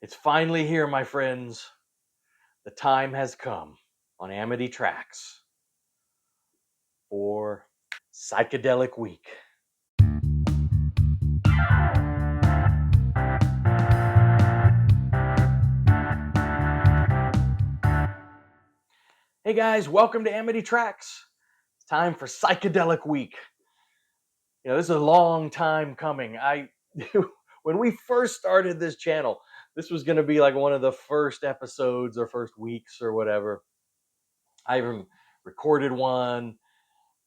It's finally here, my friends. The time has come on Amity Tracks for Psychedelic Week. Hey guys, welcome to Amity Tracks. It's time for Psychedelic Week. This is a long time coming. When we first started this channel, this was going to be like one of the first episodes or first weeks or whatever. I even recorded one,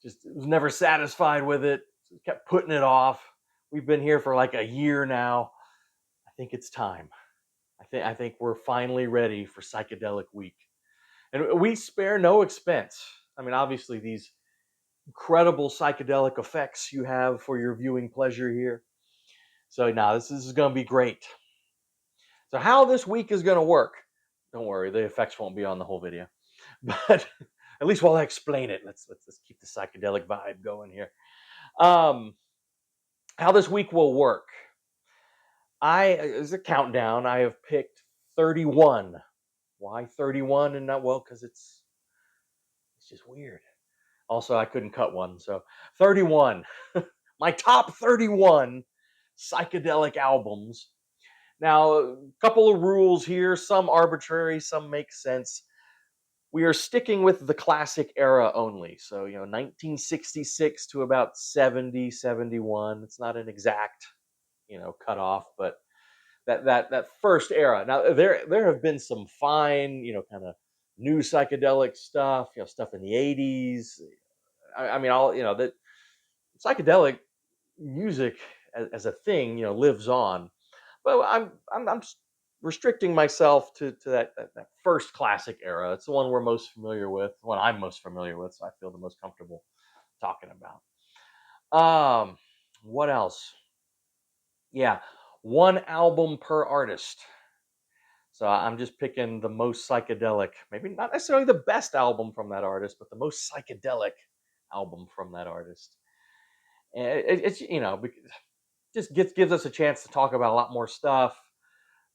just was never satisfied with it, kept putting it off. We've been here for like a year now. I think it's time. I think we're finally ready for Psychedelic Week. And we spare no expense. I mean, obviously, these incredible psychedelic effects you have for your viewing pleasure here. So now this is going to be great. So how this week is going to work, don't worry, the effects won't be on the whole video. But at least while I explain it, let's keep the psychedelic vibe going here. How this week will work. As a countdown, I have picked 31. Why 31 and not, well, because it's just weird. Also, I couldn't cut one, so 31. My top 31 psychedelic albums. Now, a couple of rules here, some arbitrary, some make sense. We are sticking with the classic era only. So, 1966 to about 70, 71. It's not an exact, cutoff, but that first era. Now, there have been some fine, kind of new psychedelic stuff, stuff in the 80s. I mean, all, that psychedelic music as a thing, lives on. But I'm restricting myself to that first classic era. It's the one we're most familiar with, the one I'm most familiar with, so I feel the most comfortable talking about. What else? Yeah, one album per artist. So I'm just picking the most psychedelic, maybe not necessarily the best album from that artist, but the most psychedelic album from that artist. And it's just gives us a chance to talk about a lot more stuff.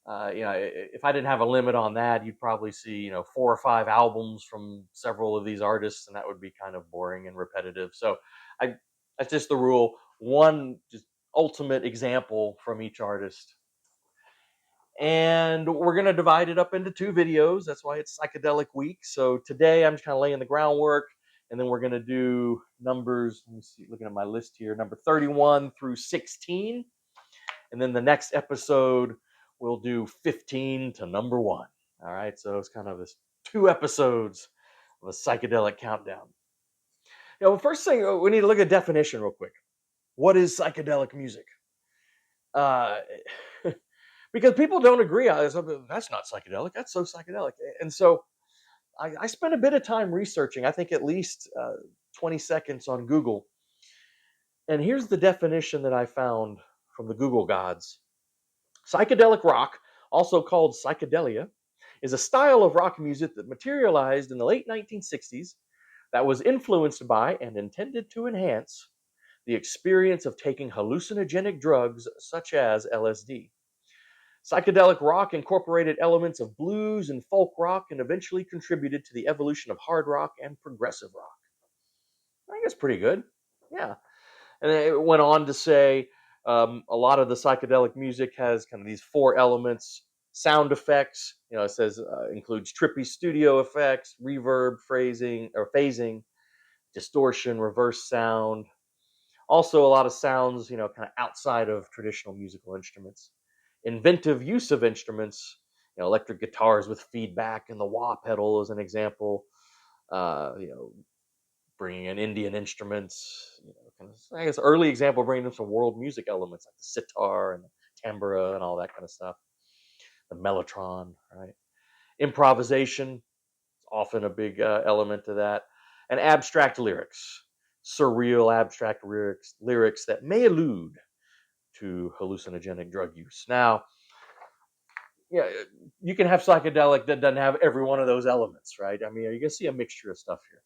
If I didn't have a limit on that, you'd probably see 4 or 5 albums from several of these artists, and that would be kind of boring and repetitive. So that's just the rule. One just ultimate example from each artist. And we're going to divide it up into 2 videos. That's why it's Psychedelic Week. So today I'm just kind of laying the groundwork, and then we're going to do numbers. Let me see, looking at my list here, number 31 through 16. And then the next episode, we'll do 15 to number 1. All right. So it's kind of this 2 episodes of a psychedelic countdown. First thing, we need to look at definition real quick. What is psychedelic music? Because people don't agree on this. That's not psychedelic. That's so psychedelic. And so I spent a bit of time researching, I think at least 20 seconds on Google. And here's the definition that I found from the Google gods. Psychedelic rock, also called psychedelia, is a style of rock music that materialized in the late 1960s that was influenced by and intended to enhance the experience of taking hallucinogenic drugs such as LSD. Psychedelic rock incorporated elements of blues and folk rock and eventually contributed to the evolution of hard rock and progressive rock. I think that's pretty good. Yeah. And it went on to say a lot of the psychedelic music has kind of these 4 elements: sound effects. It says includes trippy studio effects, reverb, phasing, distortion, reverse sound. Also, a lot of sounds, kind of outside of traditional musical instruments. Inventive use of instruments, electric guitars with feedback and the wah pedal is an example. Bringing in Indian instruments, I guess early example bringing in some world music elements like the sitar and the tambura and all that kind of stuff. The mellotron, right? Improvisation is often a big element to that. And abstract lyrics, surreal abstract lyrics that may allude to hallucinogenic drug use. Now, you can have psychedelic that doesn't have every one of those elements, right? I mean, you can see a mixture of stuff here.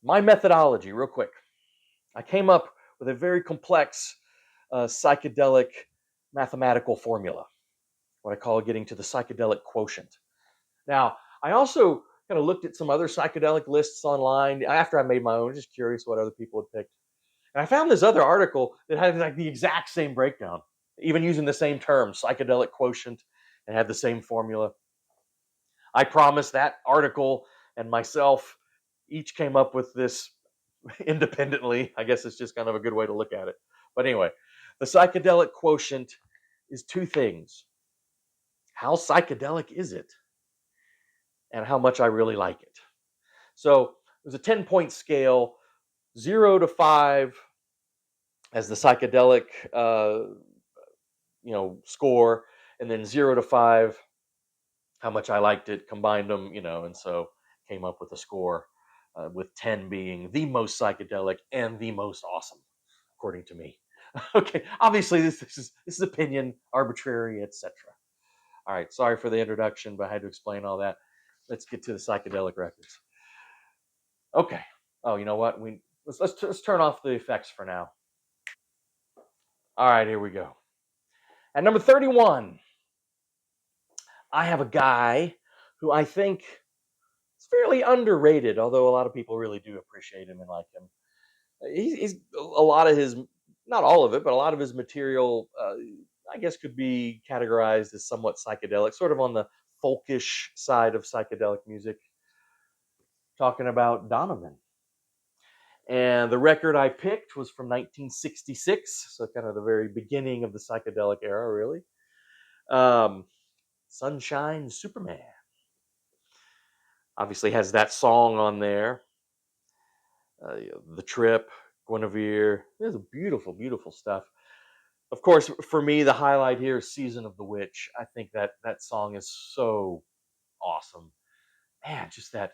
My methodology, real quick. I came up with a very complex psychedelic mathematical formula. what I call getting to the psychedelic quotient. Now, I also kind of looked at some other psychedelic lists online after I made my own, just curious what other people had picked. And I found this other article that had like the exact same breakdown, even using the same term, psychedelic quotient, and had the same formula. I promise that article and myself each came up with this independently. I guess it's just kind of a good way to look at it. But anyway, the psychedelic quotient is two things: how psychedelic is it, and how much I really like it. So there's a 10-point scale, 0 to 5 as the psychedelic, score, and then 0 to 5 how much I liked it, combined them, and so came up with a score, with 10 being the most psychedelic and the most awesome, according to me. Okay, obviously this is opinion, arbitrary, etc. All right, sorry for the introduction, but I had to explain all that. Let's get to the psychedelic records. Okay. Oh, you know what? Let's turn off the effects for now. All right, here we go. At number 31, I have a guy who I think is fairly underrated, although a lot of people really do appreciate him and like him. He's a lot of his, not all of it, but a lot of his material, I guess, could be categorized as somewhat psychedelic, sort of on the folkish side of psychedelic music. Talking about Donovan. And the record I picked was from 1966, so kind of the very beginning of the psychedelic era, really. Um, Sunshine Superman obviously has that song on there. The Trip, Guinevere. There's a beautiful, beautiful stuff. Of course, for me, the highlight here is Season of the Witch. I think that song is so awesome. Man, just that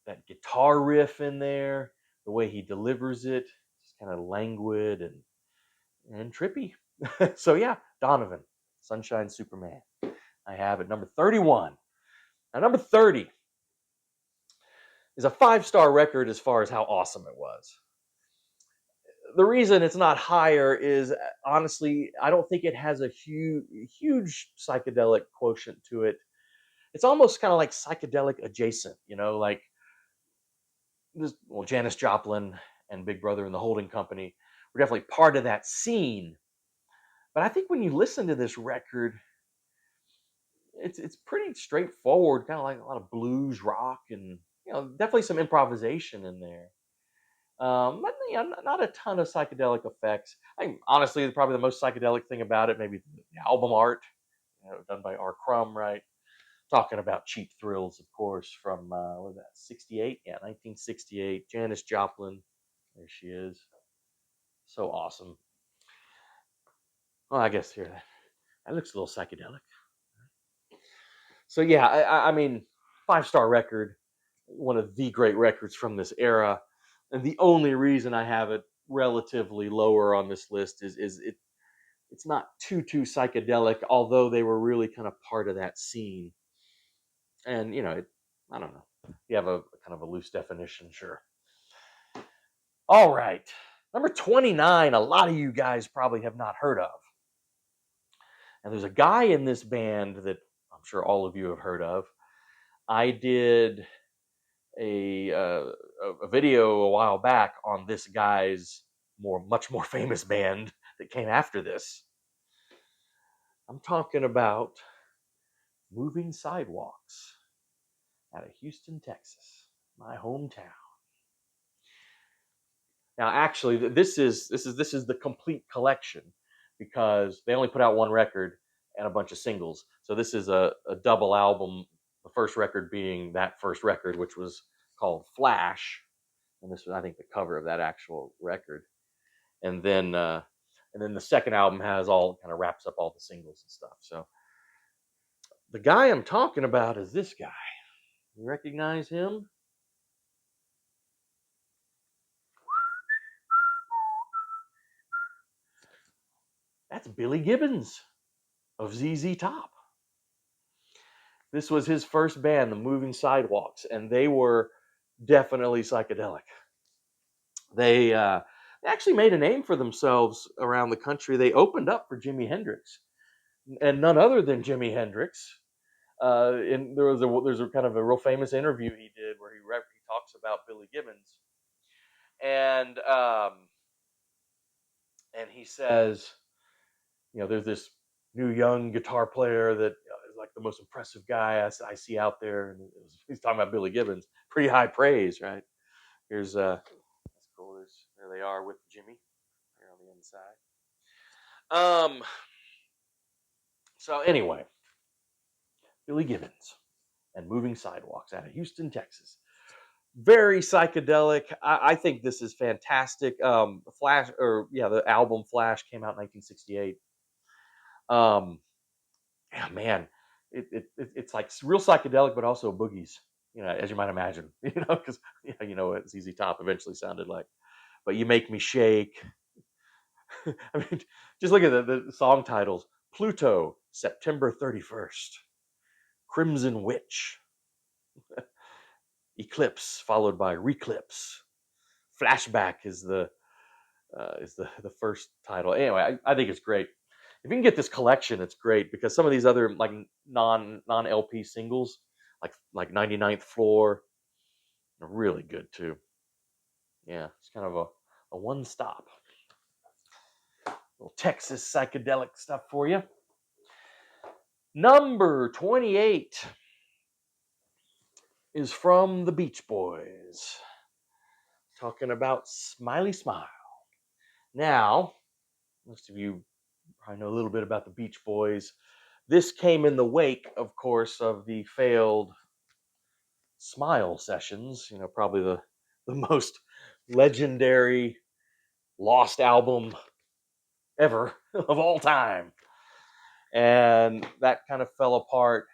that guitar riff in there, the way he delivers it, just kind of languid and trippy. So yeah, Donovan, Sunshine Superman. I have it number 31. Now number 30 is a 5-star record as far as how awesome it was. The reason it's not higher is, honestly, I don't think it has a huge psychedelic quotient to it. It's almost kind of like psychedelic adjacent, like this, well, Janis Joplin and Big Brother and the Holding Company were definitely part of that scene. But I think when you listen to this record, it's pretty straightforward, kind of like a lot of blues rock, and definitely some improvisation in there. But not a ton of psychedelic effects. Honestly, probably the most psychedelic thing about it, maybe the album art, done by R. Crumb, right? Talking about Cheap Thrills, of course, from what was that, 68? Yeah, 1968. Janis Joplin, there she is. So awesome. Well, I guess here that looks a little psychedelic. So yeah, I mean, 5-star record, one of the great records from this era, and the only reason I have it relatively lower on this list is it's not too psychedelic, although they were really kind of part of that scene. And I don't know. You have a kind of a loose definition, sure. All right, number 29. A lot of you guys probably have not heard of, and there's a guy in this band that I'm sure all of you have heard of. I did a uh, a video a while back on this guy's much more famous band that came after this. I'm talking about Moving Sidewalks out of Houston, Texas, my hometown. Now, actually, this is the complete collection, because they only put out one record and a bunch of singles. So this is a double album. The first record being that first record, which was called Flash, and this was, I think, the cover of that actual record. And then the second album has all kind of wraps up all the singles and stuff. So the guy I'm talking about is this guy. You recognize him? That's Billy Gibbons of ZZ Top. This was his first band, the Moving Sidewalks, and they were definitely psychedelic. They actually made a name for themselves around the country. They opened up for Jimi Hendrix. and none other than Jimi Hendrix. And there's a kind of a real famous interview he did where he talks about Billy Gibbons, and he says, there's this new young guitar player that is like the most impressive guy I see out there, and he's talking about Billy Gibbons. Pretty high praise, right? Here's that's cool. There they are with Jimmy here on the inside. So anyway, Billy Gibbons and Moving Sidewalks out of Houston, Texas. Very psychedelic. I think this is fantastic. The album Flash came out in 1968. Yeah, man, it's like real psychedelic, but also boogies. As you might imagine. Because what ZZ Top eventually sounded like. But You Make Me Shake. I mean, just look at the song titles: Pluto, September 31st, Crimson Witch, Eclipse, followed by Reclipse. Flashback is the first title. Anyway, I think it's great. If you can get this collection, it's great because some of these other like non LP singles, like 99th Floor, are really good too. Yeah, it's kind of a one stop. Little Texas psychedelic stuff for you. Number 28 is from the Beach Boys. Talking about Smiley Smile. Now, most of you probably know a little bit about the Beach Boys. This came in the wake, of course, of the failed Smile sessions. Probably the most legendary lost album ever of all time. And that kind of fell apart,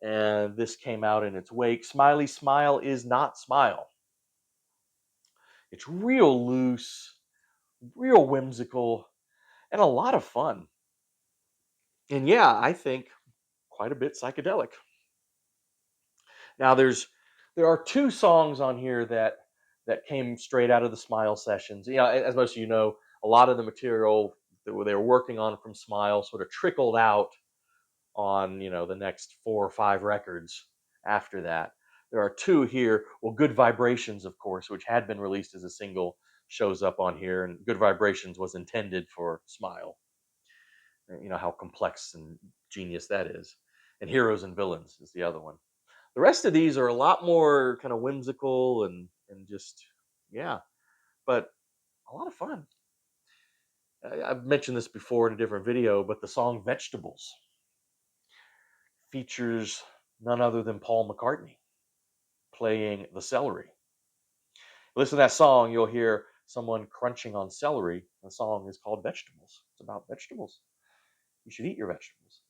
and this came out in its wake. Smiley Smile is not Smile. It's real loose, real whimsical, and a lot of fun. And yeah, I think quite a bit psychedelic. Now there are two songs on here that came straight out of the Smile sessions. As most of you know, a lot of the material that they were working on from Smile sort of trickled out on the next 4 or 5 records after that. There are two here. Well, Good Vibrations, of course, which had been released as a single, shows up on here, and Good Vibrations was intended for Smile. How complex and genius that is. And Heroes and Villains is the other one. The rest of these are a lot more kind of whimsical and just, yeah, but a lot of fun. I've mentioned this before in a different video, but the song Vegetables features none other than Paul McCartney playing the celery. Listen to that song, you'll hear someone crunching on celery. The song is called Vegetables. It's about vegetables. You should eat your vegetables.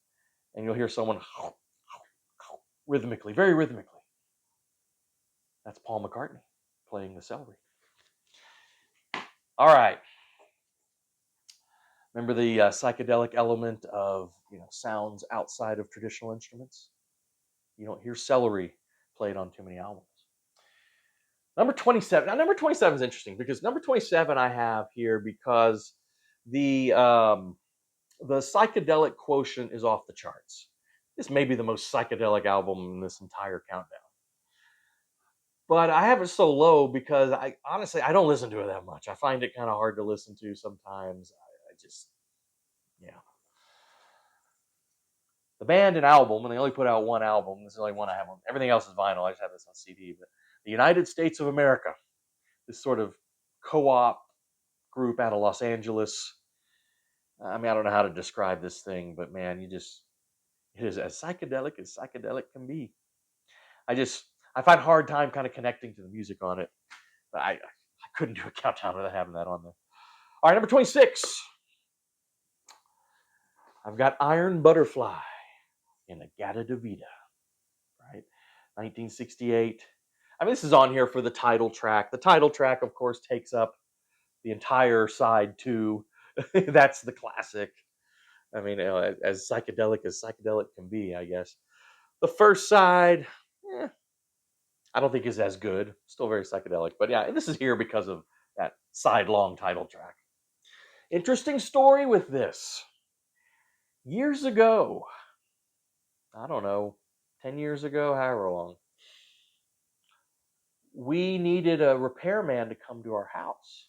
And you'll hear someone rhythmically, very rhythmically. That's Paul McCartney playing the celery. All right. Remember the psychedelic element of sounds outside of traditional instruments? You don't hear celery played on too many albums. Number 27. Now, number 27 is interesting because number 27 I have here because the Psychedelic Quotient is off the charts. This may be the most psychedelic album in this entire countdown. But I have it so low because I don't listen to it that much. I find it kind of hard to listen to sometimes. I just, yeah. The band and album, and they only put out one album. This is the only one I have on. Everything else is vinyl. I just have this on CD. But the United States of America, this sort of co-op group out of Los Angeles. I mean, I don't know how to describe this thing, but man, it is as psychedelic can be. I find a hard time kind of connecting to the music on it. But I couldn't do a countdown without having that on there. All right, number 26. I've got Iron Butterfly in Agata Davida, right? 1968. I mean, this is on here for the title track. The title track, of course, takes up the entire side 2. That's the classic. I mean, as psychedelic can be, I guess. The first side, I don't think is as good. Still very psychedelic, but yeah, this is here because of that side long title track. Interesting story with this. Years ago, I don't know, 10 years ago, however long, we needed a repairman to come to our house.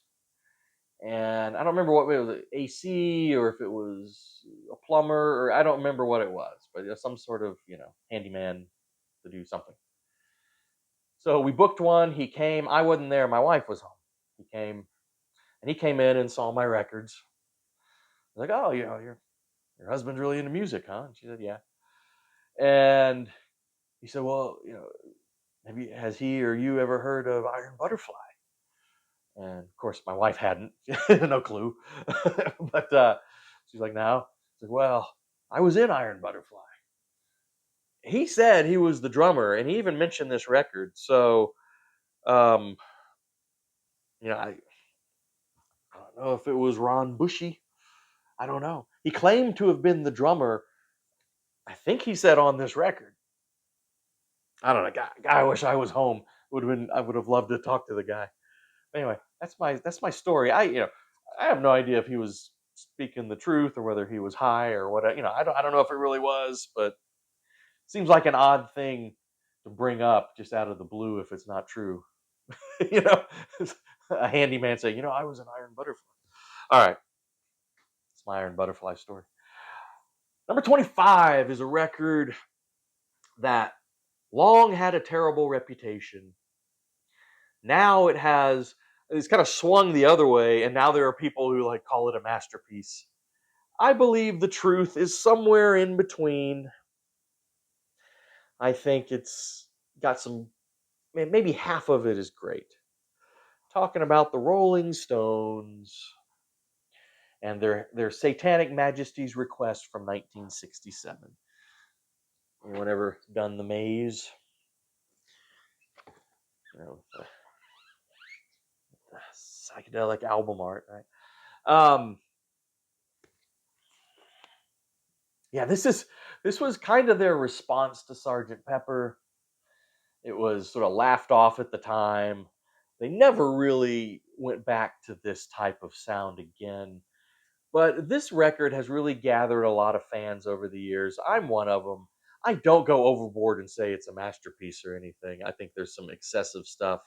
And I don't remember what it was, AC, or if it was a plumber, or I don't remember what it was, but it was some sort of, handyman to do something. So we booked one. He came. I wasn't there. My wife was home. He came, and he came in and saw my records. I was like, "Oh, your husband's really into music, huh?" And she said, "Yeah." And he said, "Well, has he or you ever heard of Iron Butterfly?" And of course, my wife hadn't, no clue. But she's like, "No." She's like, "Well, I was in Iron Butterfly." He said he was the drummer, and he even mentioned this record. So, um, I don't know if it was Ron Bushy. I don't know. He claimed to have been the drummer. I think he said on this record. I don't know. I wish I was home. Would have been. I would have loved to talk to the guy. Anyway, that's my story. I have no idea if he was speaking the truth or whether he was high or what. I don't know if it really was, but it seems like an odd thing to bring up just out of the blue if it's not true. you know, a handyman saying, I was an Iron Butterfly. All right, it's my Iron Butterfly story. Number 25 is a record that long had a terrible reputation. Now it's kind of swung the other way, and now there are people who like call it a masterpiece. I believe the truth is somewhere in between. I think it's got some, maybe half of it is great. Talking about the Rolling Stones and their Satanic Majesty's Request from 1967. Anyone ever done the maze? The psychedelic album art, right? Yeah, this was kind of their response to Sergeant Pepper. It was sort of laughed off at the time. They never really went back to this type of sound again. But this record has really gathered a lot of fans over the years. I'm one of them. I don't go overboard and say it's a masterpiece or anything. I think there's some excessive stuff.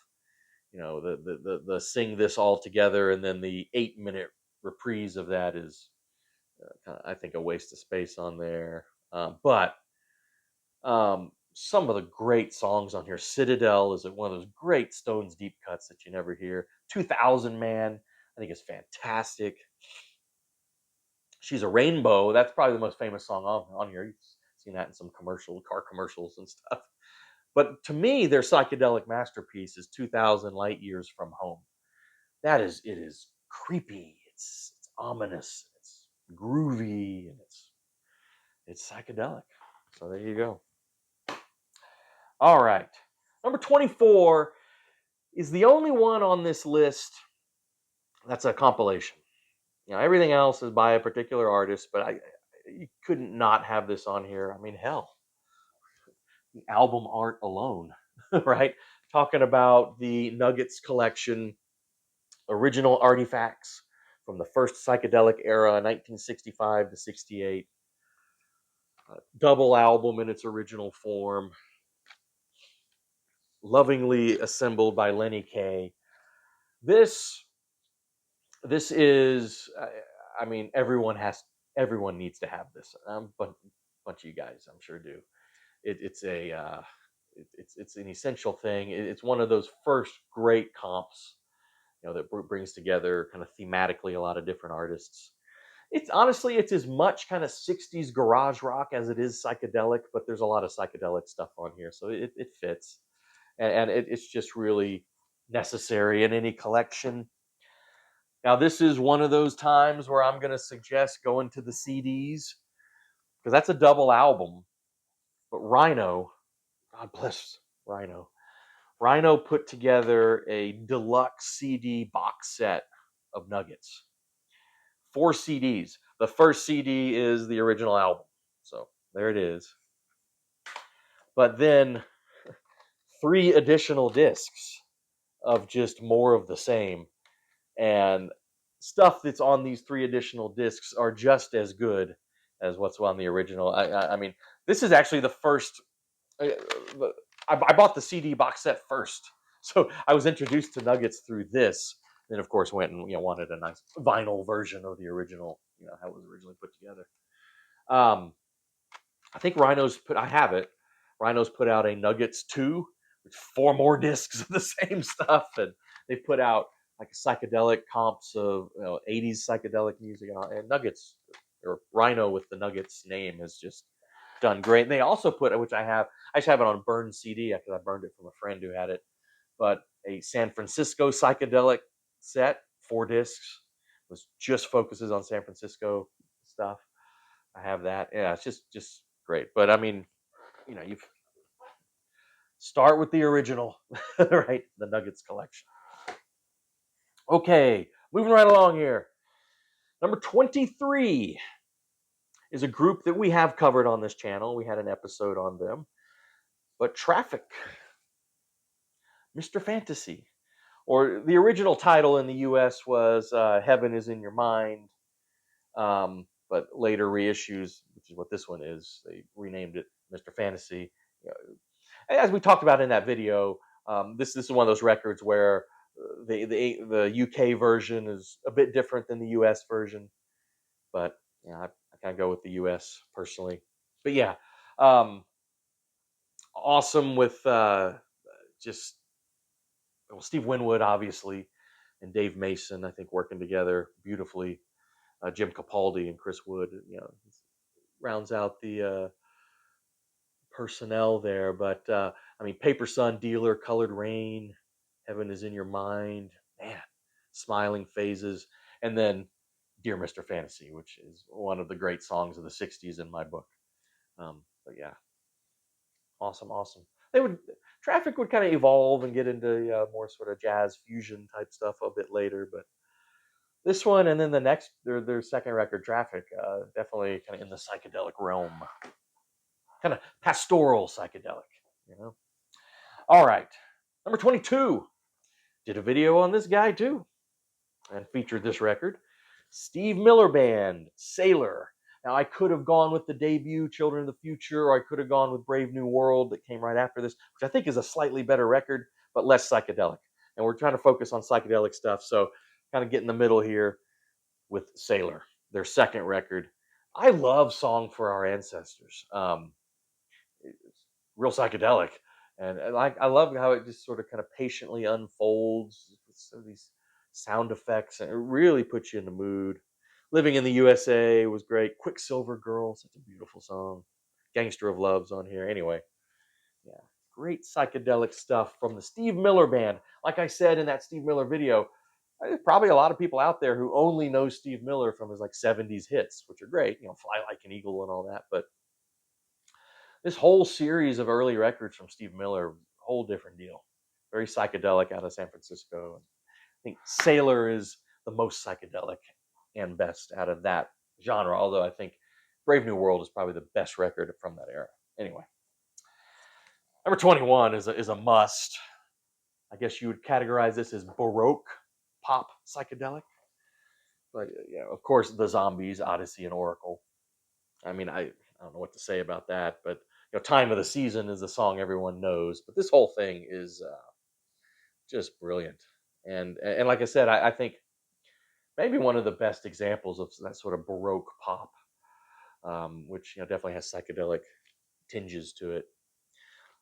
The sing this all together and then the 8-minute reprise of that is, I think, a waste of space on there. But some of the great songs on here. Citadel is one of those great Stones deep cuts that you never hear. 2000 Man, I think, is fantastic. She's a Rainbow. That's probably the most famous song on here. You've seen that in some car commercials and stuff. But to me, their psychedelic masterpiece is 2000 Light Years from Home. It is creepy. It's ominous. It's groovy, and it's psychedelic. So there you go. All right. Number 24 is the only one on this list that's a compilation. Everything else is by a particular artist, but you couldn't not have this on here. I mean, hell, the album art alone, right? Talking about the Nuggets collection, original artifacts from the first psychedelic era, 1965 to 68. Double album in its original form, lovingly assembled by Lenny Kaye. This this is, I mean, everyone needs to have this. But a bunch of you guys, I'm sure, do. It's an essential thing. It's one of those first great comps, that brings together kind of thematically a lot of different artists. It's as much kind of 60s garage rock as it is psychedelic, but there's a lot of psychedelic stuff on here, so it fits, and it's just really necessary in any collection. Now, this is one of those times where I'm going to suggest going to the CDs, because that's a double album. But Rhino, God bless Rhino. Rhino put together a deluxe CD box set of Nuggets. 4 CDs. The first CD is the original album. So there it is. But then 3 additional discs of just more of the same. And stuff that's on these 3 additional discs are just as good as what's on the original. I mean, this is actually the first. Uh, I bought the CD box set first, so I was introduced to Nuggets through this. Then, of course, went and wanted a nice vinyl version of the original, how it was originally put together. I think Rhino's put. I have it. Rhino's put out a Nuggets 2, with 4 more discs of the same stuff, and they put out like psychedelic comps of 80s psychedelic music, and Nuggets, or Rhino with the Nuggets name, has just done great. And they also put, which I just have it on burned CD because I burned it from a friend who had it, but a San Francisco psychedelic set, 4 discs, was just focuses on San Francisco stuff. I have that. Yeah, it's just great. But I mean, you start with the original, right? The Nuggets collection. Okay, moving right along here. Number 23 is a group that we have covered on this channel. We had an episode on them. But Traffic, Mr. Fantasy, or the original title in the US was Heaven is in Your Mind. But later reissues, which is what this one is, they renamed it Mr. Fantasy. As we talked about in that video, this is one of those records where the UK version is a bit different than the US version, but I kind of go with the US personally. But yeah, awesome with just Steve Winwood, obviously, and Dave Mason, I think, working together beautifully. Jim Capaldi and Chris Wood, rounds out the personnel there. But I mean, Paper Sun, Dealer, Colored Rain, Heaven is in Your Mind, man, Smiling Phases, and then Dear Mr. Fantasy, which is one of the great songs of the 60s in my book. But yeah, awesome. Traffic would kind of evolve and get into more sort of jazz fusion type stuff a bit later, but this one and then the next, their second record, Traffic, definitely kind of in the psychedelic realm, kind of pastoral psychedelic. All right, number 22. Did a video on this guy too, and featured this record. Steve Miller Band, Sailor. Now, I could have gone with the debut, Children of the Future, or I could have gone with Brave New World that came right after this, which I think is a slightly better record, but less psychedelic. And we're trying to focus on psychedelic stuff, so kind of get in the middle here with Sailor, their second record. I love Song for Our Ancestors. It's real psychedelic. And I love how it just sort of kind of patiently unfolds with some of these sound effects, and it really puts you in the mood. Living in the USA was great. Quicksilver Girl, such a beautiful song. Gangster of Love's on here. Anyway, yeah, great psychedelic stuff from the Steve Miller Band. Like I said in that Steve Miller video, there's probably a lot of people out there who only know Steve Miller from his 70s hits, which are great, Fly Like an Eagle and all that. But this whole series of early records from Steve Miller, whole different deal. Very psychedelic out of San Francisco. I think Sailor is the most psychedelic and best out of that genre, although I think Brave New World is probably the best record from that era. Anyway, number 21 is a must. I guess you would categorize this as Baroque pop psychedelic. But of course, the Zombies, Odyssey, and Oracle. I mean, I don't know what to say about that, but Time of the Season is a song everyone knows. But this whole thing is just brilliant, and like I said, I think maybe one of the best examples of that sort of Baroque pop, which definitely has psychedelic tinges to it.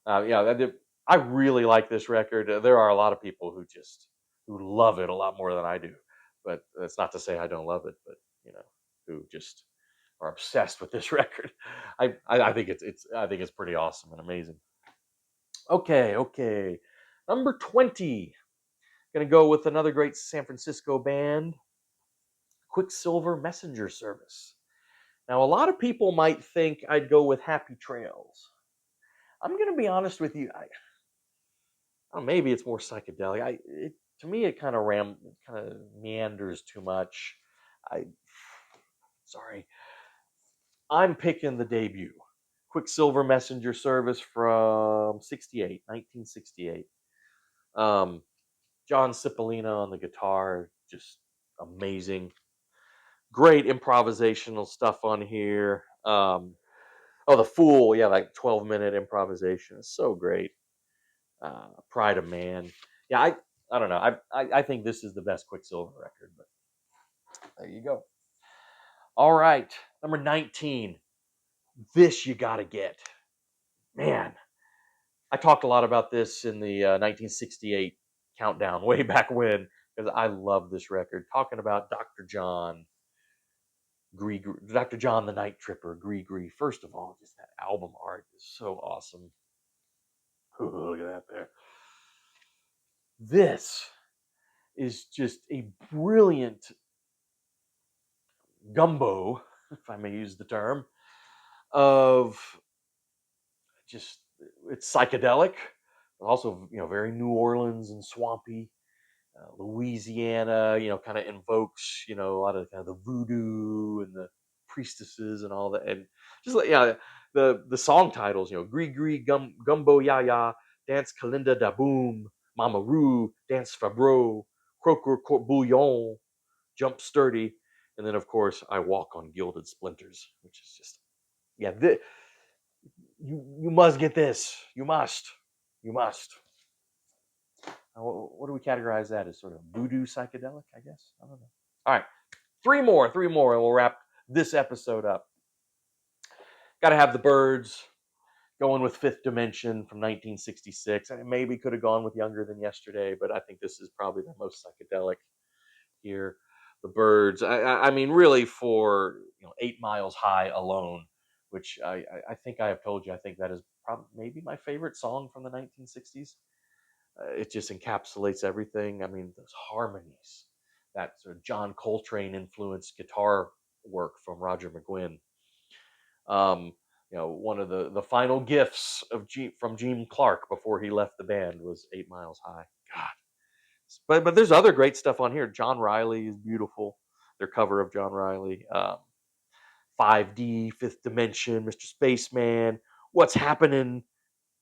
I really like this record. There are a lot of people who love it a lot more than I do, but that's not to say I don't love it. But who just are obsessed with this record. I think it's pretty awesome and amazing. Okay, number 20. Gonna go with another great San Francisco band, Quicksilver Messenger Service. Now, a lot of people might think I'd go with Happy Trails. I'm gonna be honest with you. Maybe it's more psychedelic. To me, it kind of meanders too much. Sorry, I'm picking the debut, Quicksilver Messenger Service from 1968. John Cipollina on the guitar, just amazing. Great improvisational stuff on here. Um, oh, The Fool, yeah, like 12-minute improvisation. It's so great. Pride of Man. Yeah, I don't know. I think this is the best Quicksilver record, but there you go. All right, number 19. This you gotta get. Man, I talked a lot about this in the 1968 countdown way back when because I love this record. Talking about Dr. John, Dr. John the Night Tripper, Gree. First of all, just that album art is so awesome. Ooh, look at that there. This is just a brilliant gumbo, if I may use the term, of just it's psychedelic, but also very New Orleans and swampy. Louisiana, kind of invokes, a lot of kind of the voodoo and the priestesses and all that, and just like the song titles, Gree Gumbo Ya Ya, Dance Kalinda Da Boom, Mama Roo, Dance Fabro, Croaker Court Bouillon, Jump Sturdy, and then of course I Walk on Gilded Splinters, which is just you must get this, you must. What do we categorize that as? Sort of voodoo psychedelic, I guess. I don't know. All right, three more, and we'll wrap this episode up. Got to have the Birds. Going with Fifth Dimension from 1966. And maybe could have gone with Younger Than Yesterday, but I think this is probably the most psychedelic here. The Birds. I mean, really, for 8 Miles High alone, which I think I have told you, I think that is probably maybe my favorite song from the 1960s. It just encapsulates everything. I mean, those harmonies, that sort of John Coltrane influenced guitar work from Roger McGuinn. One of the final gifts of from Gene Clark before he left the band was 8 Miles High. God, but there's other great stuff on here. John Riley is beautiful. Their cover of John Riley. 5D, Fifth Dimension, Mr. Spaceman, What's Happening?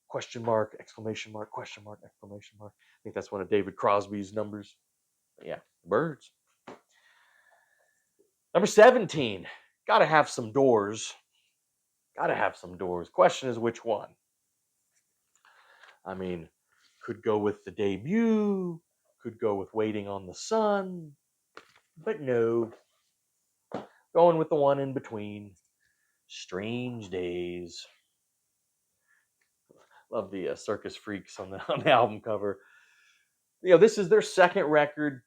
Question mark, exclamation mark, question mark, exclamation mark. I think that's one of David Crosby's numbers. But yeah, Birds. Number 17. Gotta have some Doors. Gotta have some Doors. Question is which one? I mean, could go with the debut, could go with Waiting on the Sun, but no. Going with the one in between. Strange Days. Love the Circus Freaks on the album cover. This is their second record.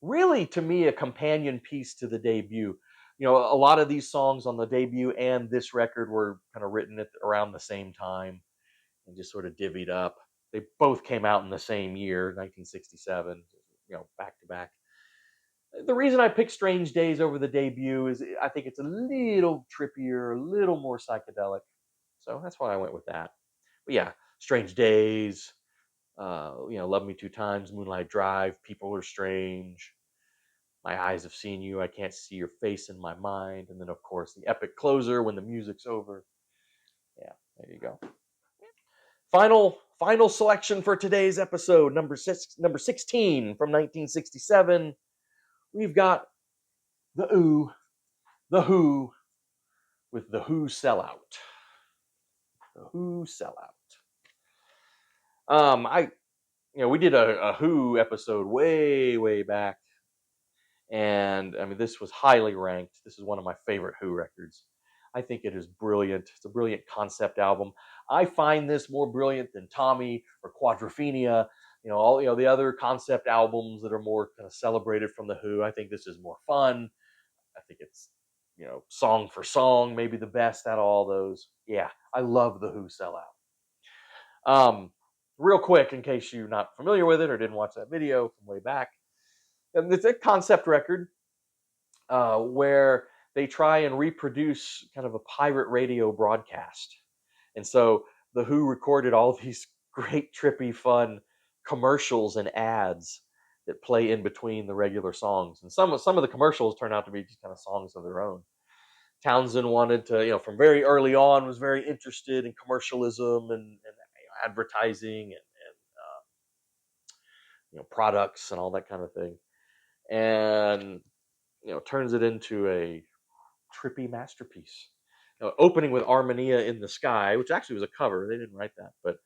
Really, to me, a companion piece to the debut. A lot of these songs on the debut and this record were kind of written at around the same time and just sort of divvied up. They both came out in the same year, 1967, back to back. The reason I picked Strange Days over the debut is I think it's a little trippier, a little more psychedelic. So that's why I went with that. But yeah, Strange Days, Love Me Two Times, Moonlight Drive, People Are Strange, My Eyes Have Seen You, I Can't See Your Face in My Mind, and then of course the epic closer, When the Music's Over. Yeah, there you go. Final selection for today's episode, number 16 from 1967. We've got the Who with the Who Sellout. The Who Sellout. We did a Who episode way back, and I mean this was highly ranked. This is one of my favorite Who records. I think it is brilliant. It's a brilliant concept album. I find this more brilliant than Tommy or Quadrophenia. All the other concept albums that are more kind of celebrated from the Who. I think this is more fun. I think it's song for song, maybe the best out of all those. Yeah, I love the Who Sellout. Real quick, in case you're not familiar with it or didn't watch that video from way back, and it's a concept record where they try and reproduce kind of a pirate radio broadcast. And so the Who recorded all these great, trippy, fun commercials and ads that play in between the regular songs. And some of the commercials turn out to be just kind of songs of their own. Townsend wanted to, from very early on, was very interested in commercialism and advertising and products and all that kind of thing. And turns it into a trippy masterpiece. Opening with Armonia in the Sky, which actually was a cover. They didn't write that, but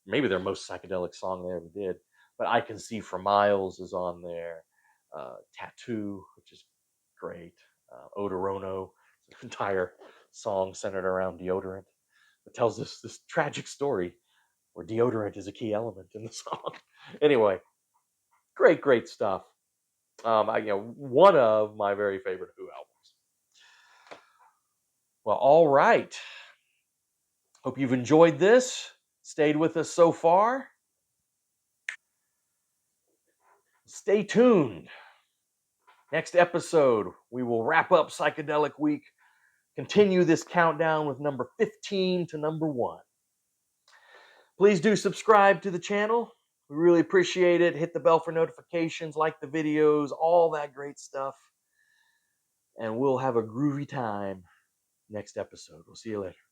maybe their most psychedelic song they ever did. But I Can See for Miles is on there. Tattoo, which is great. Odorono, entire song centered around deodorant. It tells us this tragic story where deodorant is a key element in the song. Anyway, great stuff. One of my very favorite Who albums. Well, all right. Hope you've enjoyed this. Stayed with us so far. Stay tuned. Next episode, we will wrap up Psychedelic Week, continue this countdown with number 15 to number 1. Please do subscribe to the channel. We really appreciate it. Hit the bell for notifications, like the videos, all that great stuff. And we'll have a groovy time next episode. We'll see you later.